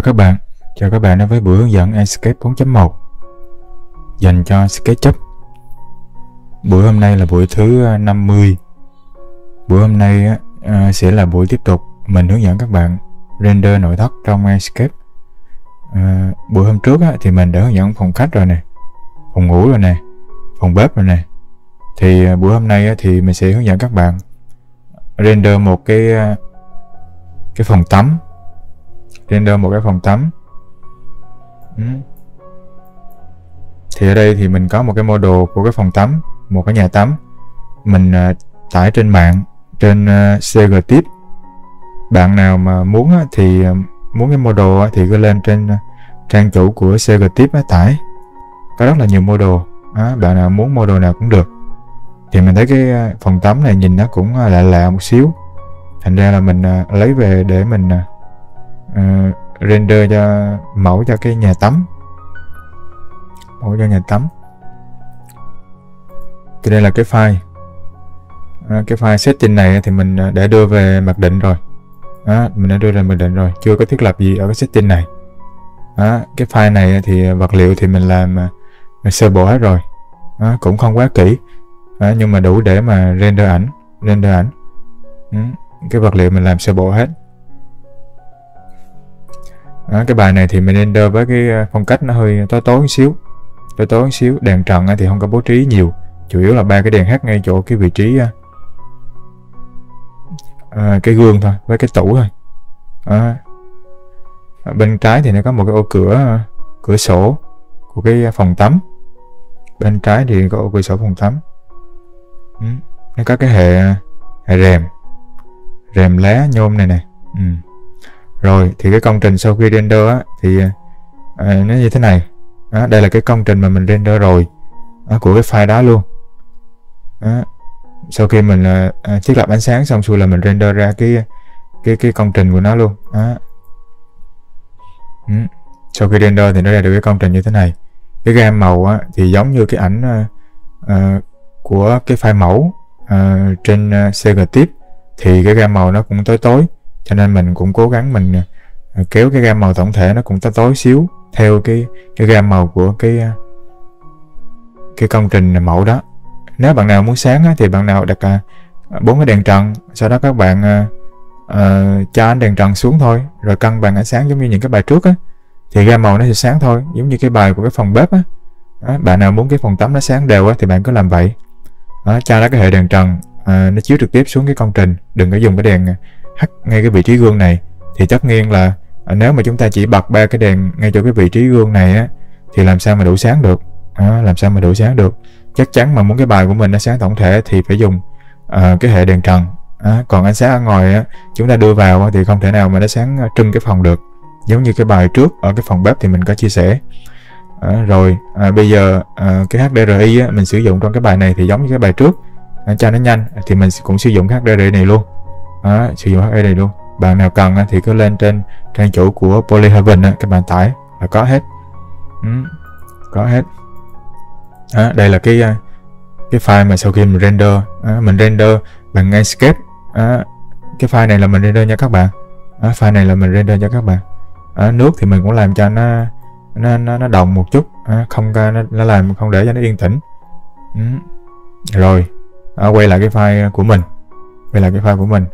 Chào các bạn đến với buổi hướng dẫn Enscape 4.1 dành cho SketchUp. Buổi hôm nay là buổi thứ 50. Buổi hôm nay sẽ là buổi tiếp tục mình hướng dẫn các bạn render nội thất trong Enscape. Buổi hôm trước thì mình đã hướng dẫn phòng khách rồi nè, phòng ngủ rồi nè, phòng bếp rồi nè. Thì buổi hôm nay thì mình sẽ hướng dẫn các bạn render một cái phòng tắm. Thì ở đây thì mình có một cái model của cái phòng tắm, một cái nhà tắm. Mình tải trên mạng, trên CGTip. Bạn nào mà muốn thì muốn cái model thì cứ lên trên trang chủ của CGTip tải. Có rất là nhiều model. Bạn nào muốn model nào cũng được. Thì mình thấy cái phòng tắm này nhìn nó cũng lạ lạ một xíu. Thành ra là mình lấy về để mình render cho mẫu cho cái nhà tắm. Thì đây là cái file. Cái file setting này thì mình đã đưa về mặc định rồi. Chưa có thiết lập gì ở cái setting này. Cái file này thì vật liệu thì mình làm sơ bộ hết rồi. Cũng không quá kỹ. Nhưng mà đủ để mà render ảnh. Cái vật liệu mình làm sơ bộ hết. Cái bài này thì mình render với cái phong cách nó hơi tối tối một xíu. Đèn trần thì không có bố trí nhiều, chủ yếu là ba cái đèn hát ngay chỗ cái vị trí cái gương thôi, với cái tủ thôi. Bên trái thì nó có một cái ô cửa sổ của cái phòng tắm. Bên trái thì có ô cửa sổ phòng tắm. Nó có cái hệ rèm lá nhôm này nè. Rồi thì cái công trình sau khi render thì nó như thế này. Đây là cái công trình mà mình render rồi của cái file đó luôn. Sau khi mình thiết lập ánh sáng xong xuôi là mình render ra cái công trình của nó luôn. Sau khi render thì nó ra được cái công trình như thế này. Cái gam màu thì giống như cái ảnh của cái file mẫu trên CGTip, thì cái gam màu nó cũng tối, cho nên mình cũng cố gắng mình kéo cái gam màu tổng thể nó cũng tối xíu theo cái gam màu của cái công trình mẫu đó. Nếu bạn nào muốn sáng thì bạn nào đặt 4 cái đèn trần, sau đó các bạn cho ánh đèn trần xuống thôi, rồi cân bằng ánh sáng giống như những cái bài trước thì gam màu nó sẽ sáng thôi, giống như cái bài của cái phòng bếp Bạn nào muốn cái phòng tắm nó sáng đều thì bạn cứ làm vậy. Cho nó cái hệ đèn trần nó chiếu trực tiếp xuống cái công trình, đừng có dùng cái đèn hắt ngay cái vị trí gương này. Thì tất nhiên là nếu mà chúng ta chỉ bật ba cái đèn ngay chỗ cái vị trí gương này thì làm sao mà đủ sáng được. Chắc chắn mà muốn cái bài của mình nó sáng tổng thể thì phải dùng cái hệ đèn trần. Còn ánh sáng ở ngoài chúng ta đưa vào thì không thể nào mà nó sáng trưng cái phòng được, giống như cái bài trước ở cái phòng bếp thì mình có chia sẻ. Rồi bây giờ cái HDRI mình sử dụng trong cái bài này thì giống như cái bài trước. Cho nó nhanh thì mình cũng sử dụng HDRI này luôn. Bạn nào cần thì cứ lên trên trang chủ của Polyhaven các bạn tải là có hết. Đây là cái file mà sau khi mình render bằng Enscape. Cái file này là mình render cho các bạn. Nước thì mình cũng làm cho nó đồng một chút, không để cho nó yên tĩnh. Rồi quay lại cái file của mình.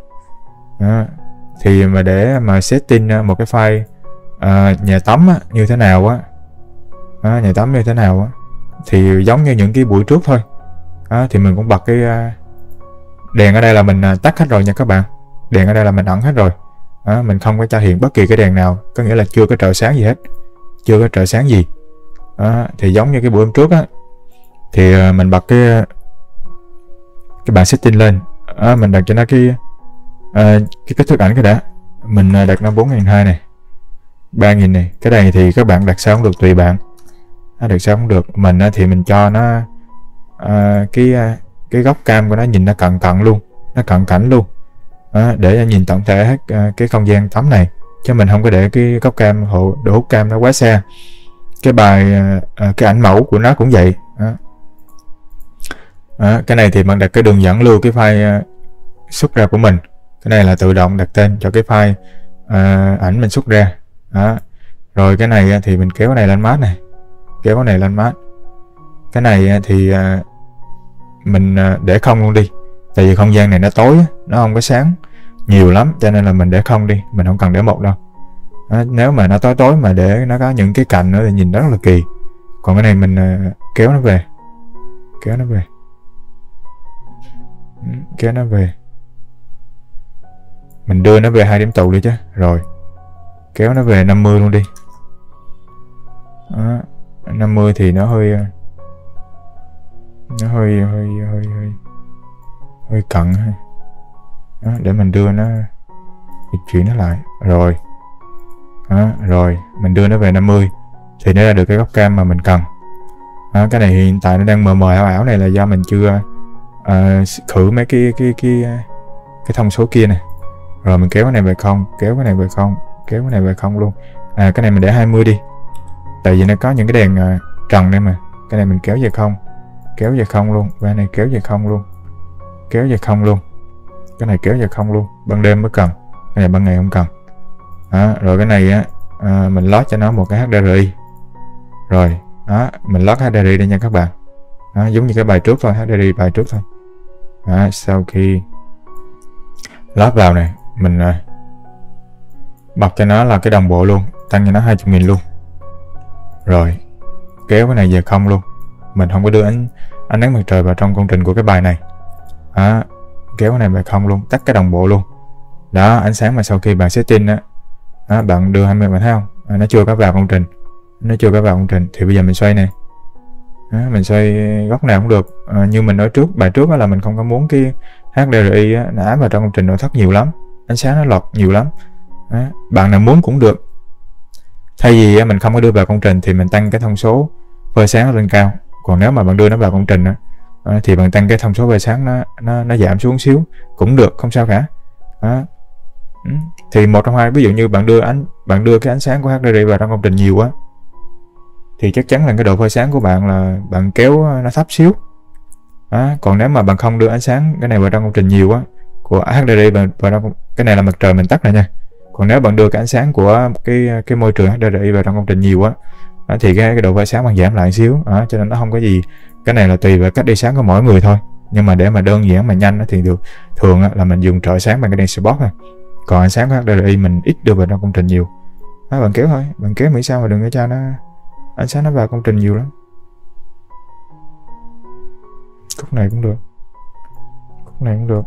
Thì mà để mà setting một cái file nhà tắm như thế nào thì giống như những cái buổi trước thôi. Thì mình cũng bật cái đèn ở đây là mình tắt hết rồi nha các bạn. Đèn ở đây là mình ẩn hết rồi. Mình không có cho hiện bất kỳ cái đèn nào, có nghĩa là chưa có trợ sáng gì hết, thì giống như cái buổi hôm trước thì mình bật cái bảng setting lên. Mình đặt cho nó cái kích thước ảnh cái đã. Mình đặt nó 4002 này, 3000 này. Cái này thì các bạn đặt sao cũng được, tùy bạn. Đặt sao cũng được. Mình thì mình cho nó cái góc cam của nó nhìn nó cận cảnh luôn, để nhìn tổng thể hết cái không gian tắm này, chứ mình không có để cái góc cam độ hút cam nó quá xa. Cái bài cái ảnh mẫu của nó cũng vậy. Cái này thì bạn đặt cái đường dẫn lưu cái file xuất ra của mình. Cái này là tự động đặt tên cho cái file ảnh mình xuất ra. Rồi cái này thì mình kéo cái này lên mát này, kéo cái này lên mát. Cái này thì mình để không luôn đi, tại vì không gian này nó tối, nó không có sáng nhiều lắm, cho nên là mình để không đi, mình không cần để một đâu. Đó, nếu mà nó tối tối mà để nó có những cái cạnh nữa thì nhìn rất là kỳ. Còn cái này mình kéo nó về, kéo nó về, kéo nó về, mình đưa nó về 2 điểm tụ đi chứ. Rồi kéo nó về 50 luôn đi. Đó, 50 thì nó hơi cận. Đó, để mình đưa nó, chuyển nó lại. Rồi đó, rồi mình đưa nó về 50 thì nó ra được cái góc cam mà mình cần. Đó, cái này hiện tại nó đang mờ mờ ảo ảo này là do mình chưa khử mấy cái thông số kia này. Rồi mình kéo cái này về không, kéo cái này về không, kéo cái này về không luôn. Cái này mình để 20 đi, tại vì nó có những cái đèn trần đây mà. Cái này mình kéo về không, kéo về không luôn. Cái này kéo về không luôn, kéo về không luôn. Cái này kéo về không luôn, ban đêm mới cần, cái này ban ngày không cần. Đó, rồi cái này mình lót cho nó một cái HDRI. Rồi đó, mình lót HDRI đây nha các bạn. Đó, giống như cái bài trước thôi, HDRI bài trước thôi. Đó, sau khi lót vào này, mình bật cho nó là cái đồng bộ luôn, tăng cho nó 20.000 luôn. Rồi kéo cái này về không luôn, mình không có đưa ánh nắng mặt trời vào trong công trình của cái bài này. Đó, kéo cái này về không luôn, tắt cái đồng bộ luôn. Đó, ánh sáng mà sau khi bạn setting đó, bạn đưa 20, bạn thấy không? Nó chưa có vào công trình, nó chưa có vào công trình. Thì bây giờ mình xoay nè, mình xoay góc nào cũng được. Như mình nói trước, bài trước là mình không có muốn cái HDRI nó ám vào trong công trình nội thất nhiều lắm, ánh sáng nó lọt nhiều lắm. Đó, bạn nào muốn cũng được. Thay vì mình không có đưa vào công trình thì mình tăng cái thông số phơi sáng lên cao. Còn nếu mà bạn đưa nó vào công trình thì bạn tăng cái thông số phơi sáng nó giảm xuống xíu cũng được, không sao cả. Đó. Thì một trong hai, ví dụ như bạn đưa cái ánh sáng của HDRI vào trong công trình nhiều quá thì chắc chắn là cái độ phơi sáng của bạn là bạn kéo nó thấp xíu. Đó. Còn nếu mà bạn không đưa ánh sáng cái này vào trong công trình nhiều á, của HDRI vào trong, cái này là mặt trời mình tắt này nha. Còn nếu bạn đưa cái ánh sáng của cái môi trường HDRI vào trong công trình nhiều á, thì cái độ phơi sáng bạn giảm lại xíu. Đó, cho nên nó không có gì. Cái này là tùy vào cách đi sáng của mỗi người thôi. Nhưng mà để mà đơn giản mà nhanh thì thường là mình dùng trợ sáng bằng cái đèn spot thôi. Còn ánh sáng của HDRI mình ít đưa vào trong công trình nhiều. Đó, bạn kéo thôi, bạn kéo miễn sao mà đừng có cho nó ánh sáng nó vào công trình nhiều lắm. Khúc này cũng được, khúc này cũng được.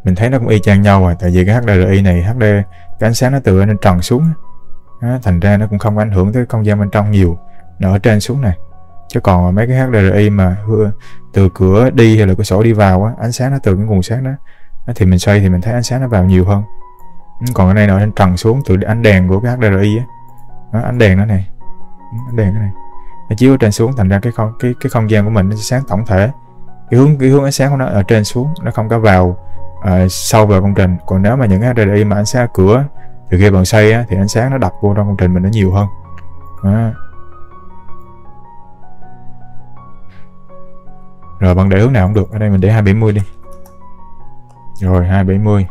Mình thấy nó cũng y chang nhau rồi, tại vì cái HDRI này cái ánh sáng nó từ lên trần xuống đó, thành ra nó cũng không ảnh hưởng tới không gian bên trong nhiều, nó ở trên xuống này. Chứ còn mấy cái HDRI mà từ cửa đi hay là cửa sổ đi vào á, ánh sáng nó từ cái nguồn sáng đó thì mình xoay thì mình thấy ánh sáng nó vào nhiều hơn. Còn cái này nó lên trần xuống từ ánh đèn của cái HDRI á, ánh đèn đó này, ánh đèn đó này, nó chiếu ở trên xuống, thành ra cái không gian của mình nó sẽ sáng tổng thể. Cái hướng ánh sáng của nó ở trên xuống, nó không có vào sâu vào công trình. Còn nếu mà những cái HDRI mà ánh sáng ở cửa thì khi bạn xoay á, thì ánh sáng nó đập vô trong công trình mình nó nhiều hơn. Đó. Rồi bạn để hướng nào cũng được. Ở đây mình để 270 đi. Rồi 270.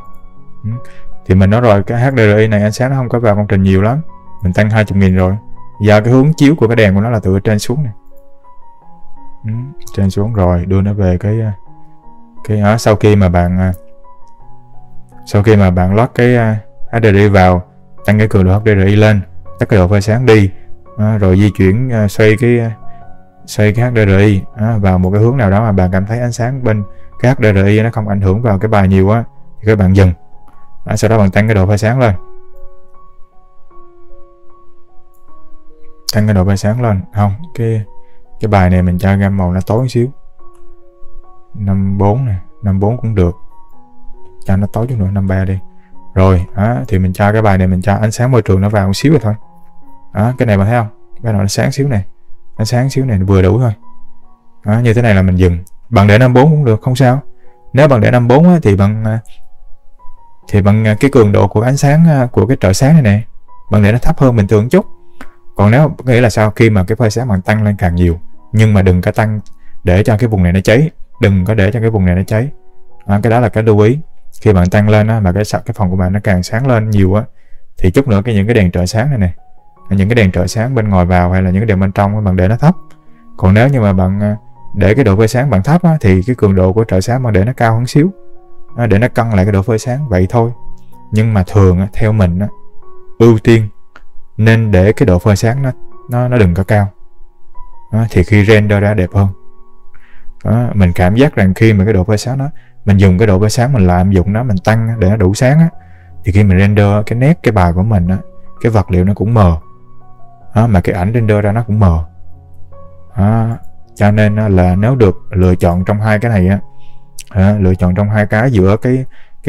Thì mình nói rồi, cái HDRI này ánh sáng nó không có vào công trình nhiều lắm, mình tăng 20.000 rồi. Do cái hướng chiếu của cái đèn của nó là từ trên xuống này, trên xuống. Rồi đưa nó về cái sau khi mà bạn lót cái HDRI vào, tăng cái cường độ HDRI lên, tắt cái độ phơi sáng đi, rồi di chuyển xoay cái HDRI vào một cái hướng nào đó mà bạn cảm thấy ánh sáng bên cái HDRI nó không ảnh hưởng vào cái bài nhiều á, thì các bạn dừng. Sau đó bạn tăng cái độ phơi sáng lên, tăng cái độ phơi sáng lên. Không, cái bài này mình cho gam màu nó tối xíu, 54 này, 54 cũng được, cho nó tối chút nữa, 53 đi. Rồi thì mình cho cái bài này, mình cho ánh sáng môi trường nó vào một xíu rồi thôi. Cái này bạn thấy không, cái này nó sáng xíu này, nó sáng xíu này vừa đủ thôi. Như thế này là mình dừng. Bạn để 54 cũng được, không sao. Nếu bạn để 54 thì bằng cái cường độ của ánh sáng của cái trợ sáng này nè, bạn để nó thấp hơn bình thường chút. Còn nếu nghĩa là sao, khi mà cái phơi sáng bạn tăng lên càng nhiều, nhưng mà đừng có tăng để cho cái vùng này nó cháy, đừng có để cho cái vùng này nó cháy. Cái đó là cái lưu ý. Khi bạn tăng lên mà cái phòng của bạn nó càng sáng lên nhiều á, thì chút nữa những cái đèn trợ sáng này nè, những cái đèn trợ sáng bên ngoài vào hay là những cái đèn bên trong bạn để nó thấp. Còn nếu như mà bạn để cái độ phơi sáng bạn thấp á, thì cái cường độ của trợ sáng bạn để nó cao hơn xíu, để nó cân lại cái độ phơi sáng vậy thôi. Nhưng mà thường á, theo mình á, ưu tiên nên để cái độ phơi sáng nó đừng có cao, thì khi render ra đẹp hơn. Mình cảm giác rằng khi mà cái độ phơi sáng mình dùng cái độ phơi sáng mình lạm dụng nó, mình tăng để nó đủ sáng á, thì khi mình render cái nét cái bài của mình á, cái vật liệu nó cũng mờ, mà cái ảnh render ra nó cũng mờ. Cho nên là nếu được lựa chọn trong hai cái này á, lựa chọn trong hai cái giữa cái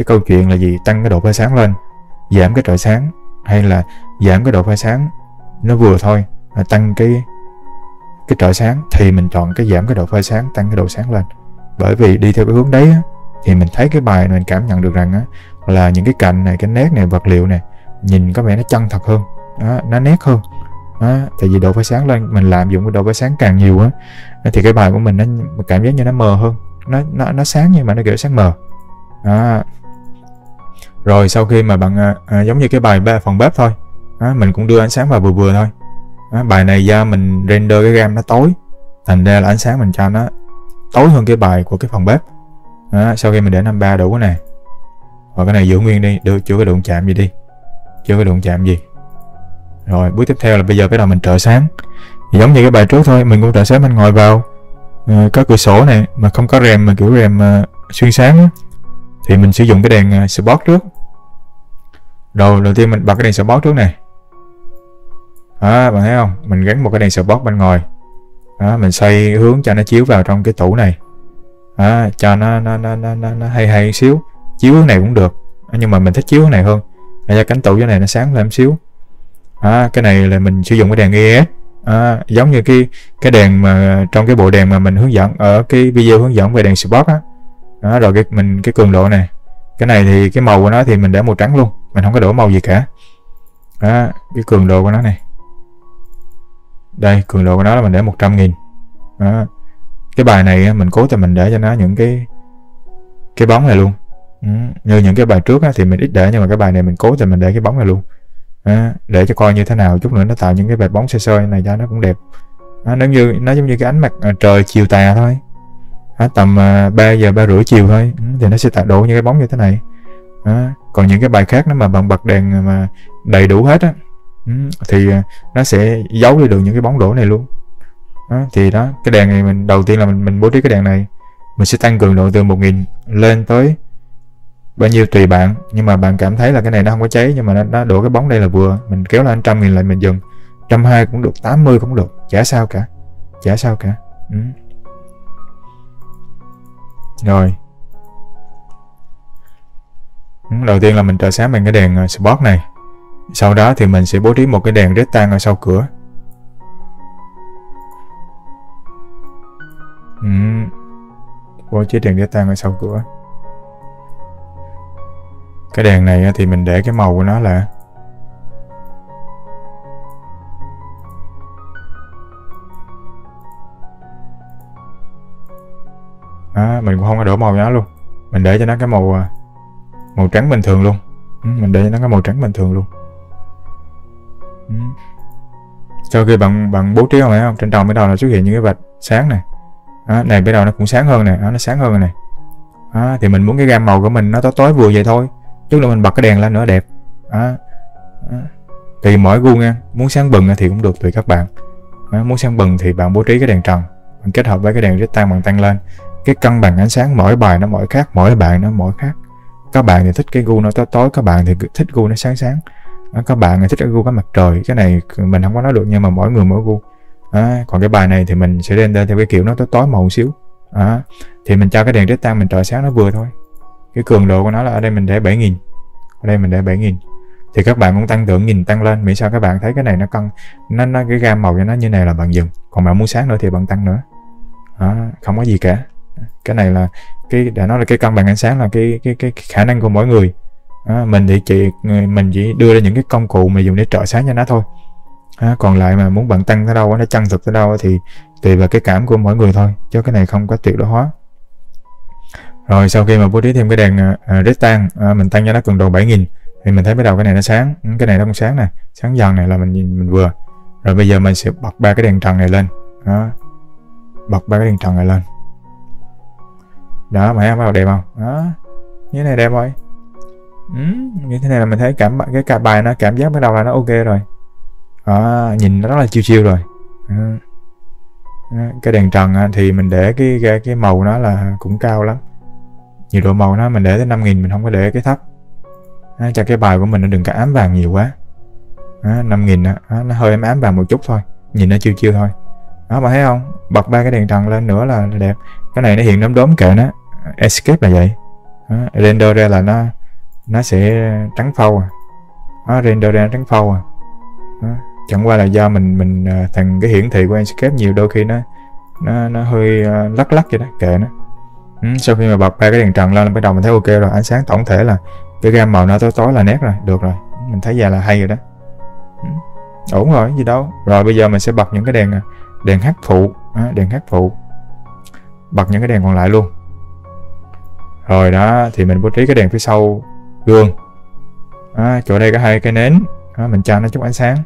câu chuyện là gì, tăng cái độ phơi sáng lên, giảm cái trợ sáng, hay là giảm cái độ phơi sáng nó vừa thôi, tăng cái trợ sáng, thì mình chọn cái giảm cái độ phơi sáng, tăng cái độ sáng lên. Bởi vì đi theo cái hướng đấy á, thì mình thấy cái bài này mình cảm nhận được rằng á, là những cái cạnh này, cái nét này, vật liệu này nhìn có vẻ nó chân thật hơn, nó nét hơn. Tại vì độ phơi sáng lên, mình lạm dụng cái độ phơi sáng càng nhiều á, thì cái bài của mình nó cảm giác như nó mờ hơn, nó sáng nhưng mà nó kiểu sáng mờ. Rồi sau khi mà bạn giống như cái bài phòng bếp thôi, mình cũng đưa ánh sáng vào vừa vừa thôi. Bài này do mình render cái gam nó tối, thành ra là ánh sáng mình cho nó tối hơn cái bài của cái phòng bếp. Sau khi mình để 53 đủ cái này, và cái này giữ nguyên đi, chưa có đụng chạm gì đi, chưa có đụng chạm gì. Rồi bước tiếp theo là bây giờ bắt đầu mình trợ sáng, giống như cái bài trước thôi, mình cũng trợ sáng bên ngoài vào. Có cửa sổ này mà không có rèm, mà kiểu rèm xuyên sáng á, thì mình sử dụng cái đèn spot trước. Rồi đầu tiên mình bật cái đèn spot trước này. Bạn thấy không, mình gắn một cái đèn spot bên ngoài. Mình xoay hướng cho nó chiếu vào trong cái tủ này, cho nó hay xíu. Chiếu hướng này cũng được, nhưng mà mình thích chiếu hướng này hơn, để cho cánh tủ dưới này nó sáng lên xíu. Cái này là mình sử dụng cái đèn ES, giống như cái đèn mà trong cái bộ đèn mà mình hướng dẫn ở cái video hướng dẫn về đèn spot á. Rồi cái cường độ này, cái này thì cái màu của nó thì mình để màu trắng luôn, mình không có đổ màu gì cả. Cái cường độ của nó này, đây cường độ của nó là mình để 100.000. Cái bài này mình cố tình mình để cho nó những cái bóng này luôn. Như những cái bài trước thì mình ít để, nhưng mà cái bài này mình cố tình mình để cái bóng này luôn, để cho coi như thế nào, chút nữa nó tạo những cái vệt bóng sơ này cho nó cũng đẹp. Nó giống như cái ánh mặt trời chiều tà thôi. Tầm 3 giờ 3 rưỡi chiều thôi, thì nó sẽ tạo độ những cái bóng như thế này. Còn những cái bài khác nếu mà bạn bật đèn mà đầy đủ hết á, thì nó sẽ giấu đi được những cái bóng đổ này luôn. Thì đó, cái đèn này mình đầu tiên là mình bố trí cái đèn này, mình sẽ tăng cường độ từ 1000 lên tới bao nhiêu tùy bạn, nhưng mà bạn cảm thấy là cái này nó không có cháy, nhưng mà nó đổ cái bóng đây là vừa, mình kéo lên 100.000 lại mình dừng, 120 cũng được, 80 cũng được, chả sao cả. Rồi đầu tiên là mình trợ sáng bằng cái đèn spot này, sau đó thì mình sẽ bố trí một cái đèn rectangle ở sau cửa. Bố trí đèn rectangle ở sau cửa. Cái đèn này thì mình để cái màu của nó là mình cũng không có đổ màu cho nó luôn, mình để cho nó cái màu trắng bình thường luôn. Mình để cho nó cái màu trắng bình thường luôn. Sau khi bạn bố trí không, trên đầu bắt đầu là xuất hiện những cái vạch sáng này. Này bắt đầu nó cũng sáng hơn này, nó sáng hơn rồi này. Thì mình muốn cái gam màu của mình nó tối vừa vậy thôi, chút nữa mình bật cái đèn lên nữa đẹp. Tùy mỗi gu nha, muốn sáng bừng thì cũng được, tùy các bạn. Muốn sáng bừng thì bạn bố trí cái đèn trần, bạn kết hợp với cái đèn rectangle bạn tăng lên. Cái cân bằng ánh sáng mỗi bài nó mỗi khác, mỗi bạn nó mỗi khác. Các bạn thì thích cái gu nó tối tối, các bạn thì thích gu nó sáng sáng. Các bạn thì thích cái gu có mặt trời, cái này mình không có nói được, nhưng mà mỗi người mỗi gu. Còn cái bài này thì mình sẽ render theo cái kiểu nó tối tối màu xíu. Thì mình cho cái đèn rectangle mình trợ sáng nó vừa thôi. Cái cường độ của nó là ở đây mình để 7000, ở đây mình để 7000. Thì các bạn cũng tăng tượng nhìn tăng lên, miễn sao các bạn thấy cái này nó cân, nó cái gam màu cho nó như này là bạn dừng. Còn bạn muốn sáng nữa thì bạn tăng nữa. Không có gì cả. Cái này là đã nói là cái cân bằng ánh sáng là cái khả năng của mỗi người. Mình chỉ đưa ra những cái công cụ mà dùng để trợ sáng cho nó thôi. Còn lại mà muốn bạn tăng tới đâu, nó chân thực tới đâu thì tùy vào cái cảm của mỗi người thôi, chứ cái này không có tuyệt đối hóa. Rồi sau khi mà bố trí thêm cái đèn rectangle, mình tăng cho nó cường độ 7000, thì mình thấy bắt đầu cái này nó sáng, cái này nó cũng sáng nè, sáng dần này là mình nhìn mình vừa. Rồi bây giờ mình sẽ bật 3 cái đèn trần này lên đó, bật 3 cái đèn trần này lên đó, mà bắt đầu đẹp không đó, như thế này đẹp rồi. Như thế này là mình thấy cái bài nó cảm giác bắt đầu là nó ok rồi đó, nhìn nó rất là chill rồi. Cái đèn trần thì mình để cái màu nó là cũng cao lắm, nhiệt độ màu nó mình để tới 5000, mình không có để cái thấp cho cái bài của mình nó đừng có ám vàng nhiều quá. 5000 nó hơi ám vàng một chút thôi, nhìn nó chill thôi đó, mà thấy không, bật 3 cái đèn trần lên nữa là đẹp. Cái này nó hiện đốm đốm kệ nó, escape là vậy render ra là nó sẽ trắng phau render ra nó trắng phau chẳng qua là do mình thằng cái hiển thị của escape nhiều đôi khi nó hơi lắc vậy đó, kệ nó. Sau khi mà bật 3 cái đèn trần lên bắt đầu mình thấy ok rồi, ánh sáng tổng thể là cái gam màu nó tối là nét rồi, được rồi, mình thấy ra là hay rồi đó. Ổn rồi, gì đâu. Rồi bây giờ mình sẽ bật những cái đèn hát phụ, đèn hát phụ, bật những cái đèn còn lại luôn. Rồi đó thì mình bố trí cái đèn phía sau gương. Chỗ đây có 2 cái nến, mình cho nó chút ánh sáng.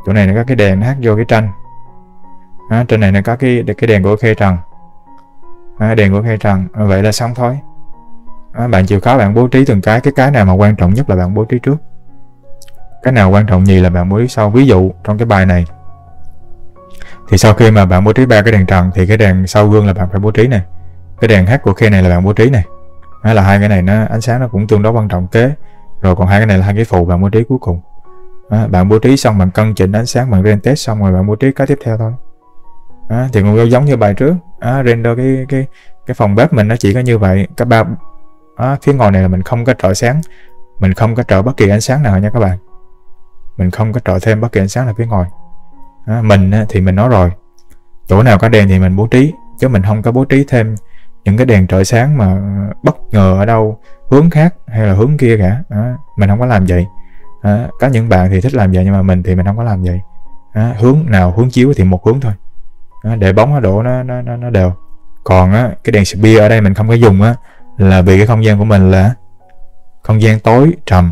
Chỗ này nó có cái đèn hát vô cái tranh. Trên này nó có cái đèn của khe trần. Đèn của khe trần, vậy là xong thôi. Bạn chịu khó bạn bố trí từng cái nào mà quan trọng nhất là bạn bố trí trước, cái nào quan trọng nhì là bạn bố trí sau. Ví dụ trong cái bài này thì sau khi mà bạn bố trí 3 cái đèn trần thì cái đèn sau gương là bạn phải bố trí này, cái đèn hát của khe này là bạn bố trí này, là 2 cái này nó ánh sáng nó cũng tương đối quan trọng kế. Rồi còn 2 cái này là 2 cái phụ bạn bố trí cuối cùng. Bạn bố trí xong bạn cân chỉnh ánh sáng, bạn render test xong rồi bạn bố trí cái tiếp theo thôi. Thì cũng giống như bài trước, render cái phòng bếp mình nó chỉ có như vậy. Cái phía ngoài này là mình không có trợ sáng, mình không có trợ bất kỳ ánh sáng nào nha các bạn, mình không có trợ thêm bất kỳ ánh sáng nào phía ngoài. Mình thì mình nói rồi, chỗ nào có đèn thì mình bố trí, chứ mình không có bố trí thêm những cái đèn trợ sáng mà bất ngờ ở đâu hướng khác hay là hướng kia cả. Mình không có làm vậy. Có những bạn thì thích làm vậy nhưng mà mình thì mình không có làm vậy. Hướng nào hướng chiếu thì một hướng thôi, để bóng nó đổ nó đều. Còn cái đèn spear ở đây mình không có dùng là vì cái không gian của mình là không gian tối trầm,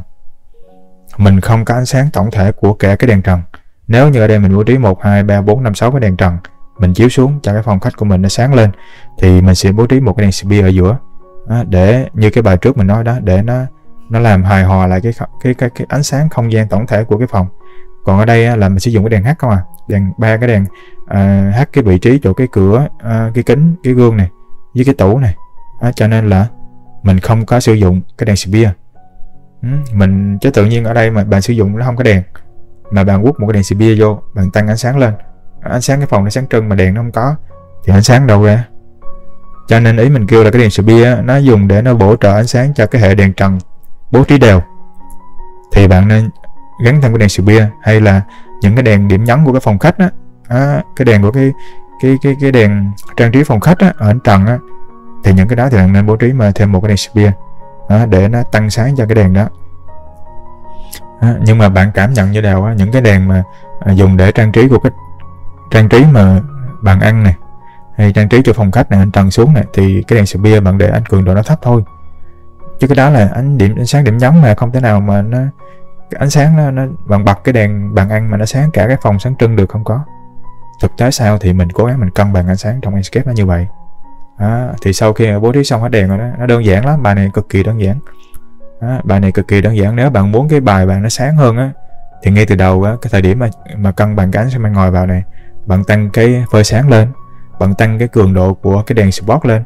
mình không có ánh sáng tổng thể của cả cái đèn trần. Nếu như ở đây mình bố trí 1, 2, 3, 4, 5, 6 cái đèn trần, mình chiếu xuống cho cái phòng khách của mình nó sáng lên, thì mình sẽ bố trí một cái đèn spear ở giữa, để như cái bài trước mình nói đó, để nó làm hài hòa lại cái ánh sáng không gian tổng thể của cái phòng. Còn ở đây là mình sử dụng cái đèn hát không đèn 3 cái đèn hát cái vị trí chỗ cái cửa, cái kính, cái gương này với cái tủ này, cho nên là mình không có sử dụng cái đèn spear. Mình chứ tự nhiên ở đây mà bạn sử dụng nó không có đèn mà bạn quất một cái đèn spear vô, bạn tăng ánh sáng lên, ánh sáng cái phòng nó sáng trưng mà đèn nó không có thì ánh sáng đâu ra. Cho nên ý mình kêu là cái đèn spear nó dùng để nó bổ trợ ánh sáng cho cái hệ đèn trần bố trí đều, thì bạn nên gắn thêm cái đèn spear, hay là những cái đèn điểm nhấn của cái phòng khách cái đèn của cái đèn trang trí phòng khách ở trần thì những cái đó thì bạn nên bố trí mà thêm một cái đèn spear để nó tăng sáng cho cái đèn đó. Nhưng mà bạn cảm nhận như nào những cái đèn mà dùng để trang trí của cái trang trí mà bàn ăn này hay trang trí cho phòng khách này, anh trần xuống này, thì cái đèn spear bạn để cường độ nó thấp thôi, chứ cái đó là ánh sáng điểm nhấn mà không thể nào mà nó cái ánh sáng nó bạn bật cái đèn bàn ăn mà nó sáng cả cái phòng sáng trưng được, không có. Thực tế sao thì mình cố gắng mình cân bằng ánh sáng trong Enscape nó như vậy. Thì sau khi bố trí xong hết đèn rồi đó, nó đơn giản lắm, bài này cực kỳ đơn giản. Bài này cực kỳ đơn giản. Nếu bạn muốn cái bài bạn nó sáng hơn thì ngay từ đầu cái thời điểm mà cân bằng cái ánh sáng bên ngoài vào này, bạn tăng cái phơi sáng lên, bạn tăng cái cường độ của cái đèn spot lên,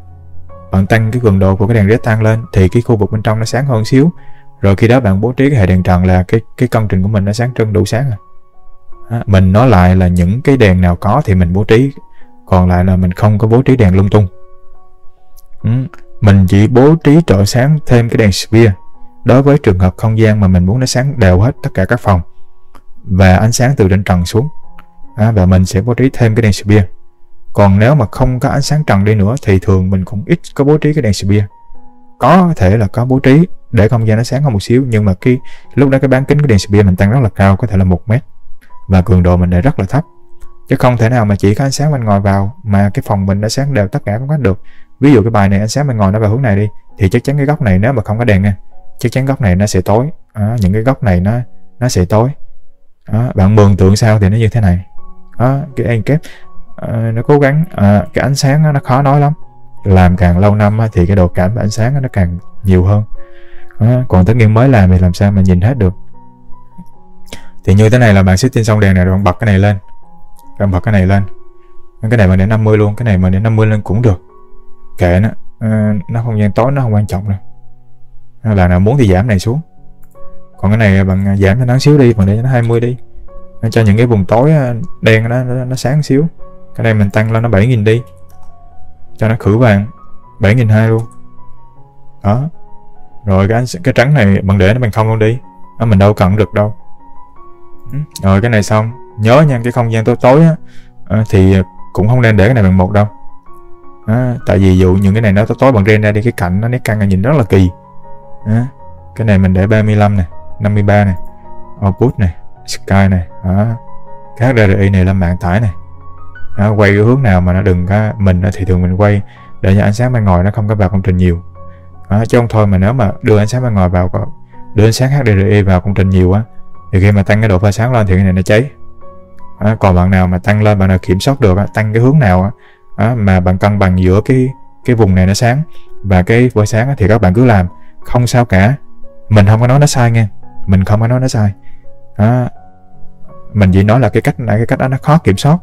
bạn tăng cái cường độ của cái đèn rectangle lên, thì cái khu vực bên trong nó sáng hơn xíu. Rồi khi đó bạn bố trí cái hệ đèn trần là cái công trình của mình nó sáng trưng đủ sáng Mình nói lại là những cái đèn nào có thì mình bố trí, còn lại là mình không có bố trí đèn lung tung. Mình chỉ bố trí trợ sáng thêm cái đèn spear đối với trường hợp không gian mà mình muốn nó sáng đều hết tất cả các phòng và ánh sáng từ trên trần xuống, và mình sẽ bố trí thêm cái đèn spear. Còn nếu mà không có ánh sáng trần đi nữa thì thường mình cũng ít có bố trí cái đèn spear. Có thể là có bố trí để không gian nó sáng hơn một xíu, nhưng mà lúc đó cái bán kính của đèn spear mình tăng rất là cao, có thể là 1 mét, và cường độ mình để rất là thấp, chứ không thể nào mà chỉ có ánh sáng bên ngoài vào mà cái phòng mình nó sáng đều tất cả các góc được. Ví dụ cái bài này ánh sáng bên ngoài nó vào hướng này đi, thì chắc chắn cái góc này nếu mà không có đèn chắc chắn góc này nó sẽ tối. Những cái góc này nó sẽ tối. Bạn mường tượng sao thì nó như thế này. Cái Ankep nó cố gắng, cái ánh sáng nó khó nói lắm, làm càng lâu năm thì cái độ cảm và ánh sáng nó càng nhiều hơn. Còn tất nhiên mới làm thì làm sao mà nhìn hết được. Thì như thế này là bạn setting xong đèn này rồi bạn bật cái này lên, bạn bật cái này lên, cái này bạn để 50 luôn, cái này mà để 50 lên cũng được, kệ nó không gian tối nó không quan trọng đâu. Là nào muốn thì giảm này xuống, còn cái này bạn giảm cho nó xíu đi, bạn để cho nó 20 đi, cho những cái vùng tối đen nó sáng xíu. Cái này mình tăng lên nó 7.000 đi, cho nó khử vàng 7.200 luôn. Đó. Rồi cái trắng này bạn để nó bằng không luôn đi, mình đâu cần được đâu. Rồi cái này xong, nhớ nha, cái không gian tối tối thì cũng không nên để cái này bằng 1 đâu. Tại vì dụ những cái này nó tối tối bằng ren ra đi, cái cạnh nó nét căng nhìn rất là kỳ. Cái này mình để 35 nè, 53 nè, output này, sky này, cái HDRI này lên mạng tải này. Quay cái hướng nào mà nó đừng có mình thì thường mình quay để cho ánh sáng bên ngoài nó không có vào công trình nhiều. Chứ không thôi mà nếu mà đưa ánh sáng bên ngoài vào, đưa ánh sáng HDRI vào công trình nhiều thì khi mà tăng cái độ pha sáng lên thì cái này nó cháy. Còn bạn nào mà tăng lên, bạn nào kiểm soát được tăng cái hướng nào mà bạn cân bằng giữa cái vùng này nó sáng và cái pha sáng thì các bạn cứ làm, không sao cả. Mình không có nói nó sai nha, mình không có nói nó sai. Mình chỉ nói là cái cách đó nó khó kiểm soát.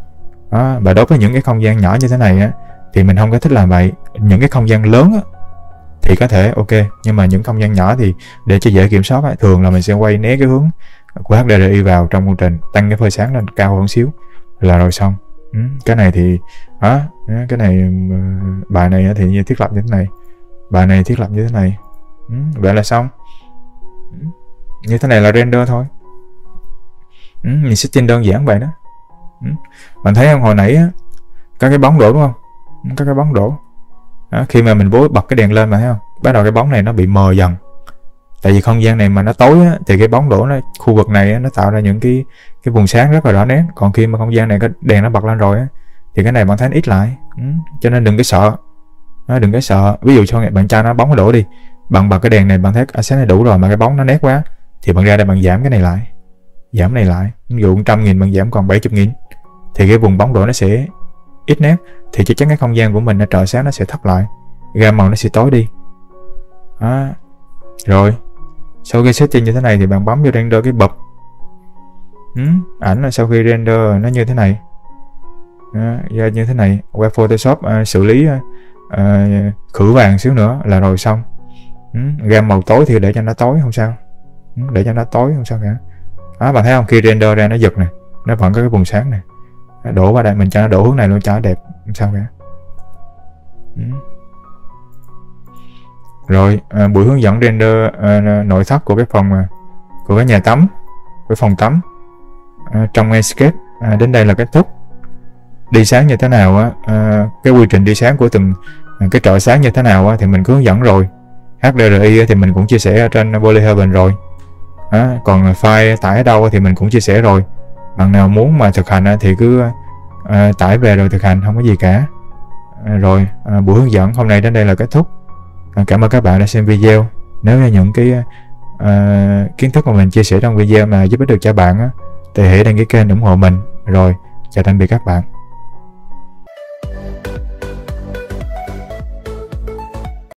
Và đối với những cái không gian nhỏ như thế này thì mình không có thích làm vậy. Những cái không gian lớn thì có thể ok, nhưng mà những không gian nhỏ thì để cho dễ kiểm soát thường là mình sẽ quay né cái hướng của HDRI vào trong công trình, tăng cái phơi sáng lên cao hơn xíu là rồi xong. Cái này thì cái này bài này thì như thiết lập như thế này, bài này thiết lập như thế này, vậy là xong. Như thế này là render thôi. Mình setting đơn giản vậy đó. Bạn thấy không, hồi nãy có cái bóng đổ đúng không, có cái bóng đổ. Khi mà mình bật cái đèn lên mà thấy không, bắt đầu cái bóng này nó bị mờ dần. Tại vì không gian này mà nó tối thì cái bóng đổ khu vực này nó tạo ra những cái vùng sáng rất là rõ nét. Còn khi mà không gian này cái đèn nó bật lên rồi thì cái này bạn thấy nó ít lại. Cho nên đừng có sợ, đừng có sợ. Ví dụ cho bạn cho nó bóng nó đổ đi, bạn bật cái đèn này bạn thấy ánh sáng này đủ rồi mà cái bóng nó nét quá thì bạn ra đây bạn giảm cái này lại, giảm này lại. Ví dụ 100.000 bạn giảm còn 70.000 thì cái vùng bóng đổ nó sẽ ít nét, thì chắc chắn cái không gian của mình nó trợ sáng nó sẽ thấp lại, gam màu nó sẽ tối đi. Rồi sau khi setting như thế này thì bạn bấm vô render cái bập. Ảnh là sau khi render nó như thế này, như thế này, qua Photoshop xử lý khử vàng xíu nữa là rồi xong. Gam màu tối thì để cho nó tối không sao, để cho nó tối không sao cả. Bạn thấy không, khi render ra nó giật này, nó vẫn có cái vùng sáng này, đổ vào đây, mình cho nó đổ hướng này luôn cho nó đẹp, không sao cả. Rồi buổi hướng dẫn render nội thất của cái phòng của cái nhà tắm, cái phòng tắm trong Enscape đến đây là kết thúc. Đi sáng như thế nào cái quy trình đi sáng của từng cái trợ sáng như thế nào thì mình cứ hướng dẫn rồi. HDRI thì mình cũng chia sẻ ở trên Polyheaven rồi. Còn file tải ở đâu thì mình cũng chia sẻ rồi. Bạn nào muốn mà thực hành thì cứ tải về rồi thực hành, không có gì cả. Rồi buổi hướng dẫn hôm nay đến đây là kết thúc. Cảm ơn các bạn đã xem video. Nếu như những cái kiến thức mà mình chia sẻ trong video mà giúp ích được cho bạn thì hãy đăng ký kênh ủng hộ mình. Rồi chào tạm biệt các bạn.